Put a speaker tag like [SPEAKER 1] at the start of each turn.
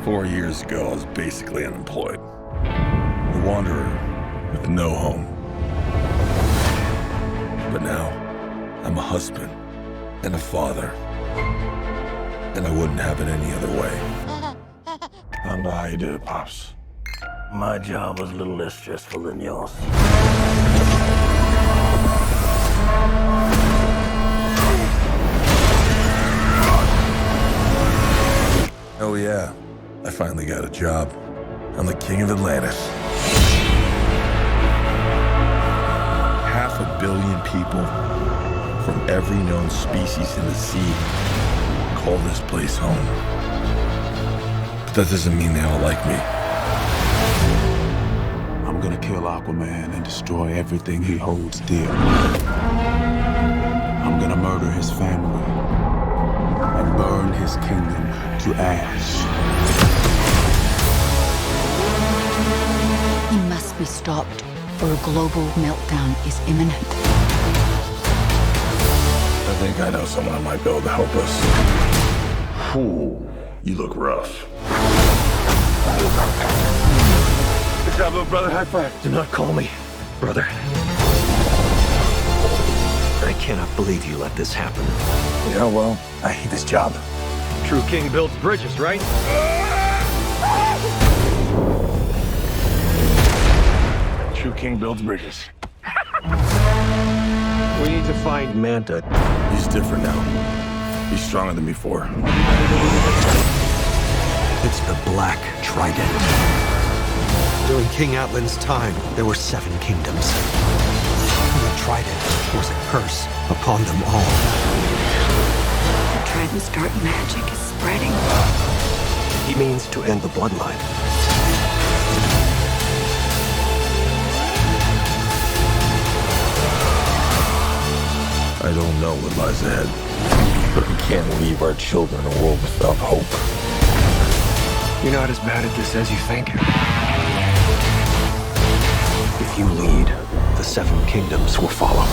[SPEAKER 1] 4 years ago, I was basically unemployed. A wanderer with no home. But now, I'm a husband and a father. And I wouldn't have it any other way. I don't know how you did it, Pops.
[SPEAKER 2] My job was a little less stressful than yours.
[SPEAKER 1] Oh yeah, I finally got a job. I'm the king of Atlantis. 500 million people from every known species in the sea call this place home. But that doesn't mean they all like me.
[SPEAKER 3] I'm gonna kill Aquaman and destroy everything he holds dear. I'm gonna murder his family and burn his kingdom to ash.
[SPEAKER 4] He must be stopped, or a global meltdown is imminent.
[SPEAKER 1] I think I know someone who might be able to help us. Ooh, you look rough. Good job, little brother. High five.
[SPEAKER 2] Do not call me brother. I cannot believe you let this happen.
[SPEAKER 1] Yeah, well, I hate this job.
[SPEAKER 5] True king builds bridges, right?
[SPEAKER 1] True king builds bridges.
[SPEAKER 5] We need to find Manta.
[SPEAKER 1] He's different now. He's stronger than before.
[SPEAKER 2] It's the Black Trident. During King Atlan's time, there were 7 kingdoms. And the Trident was a curse upon them all.
[SPEAKER 4] The Trident's dark magic is spreading.
[SPEAKER 2] He means to end the bloodline.
[SPEAKER 1] I don't know what lies ahead, but we can't leave our children in a world without hope.
[SPEAKER 5] You're not as bad at this as you think.
[SPEAKER 2] If you lead, the 7 kingdoms will follow.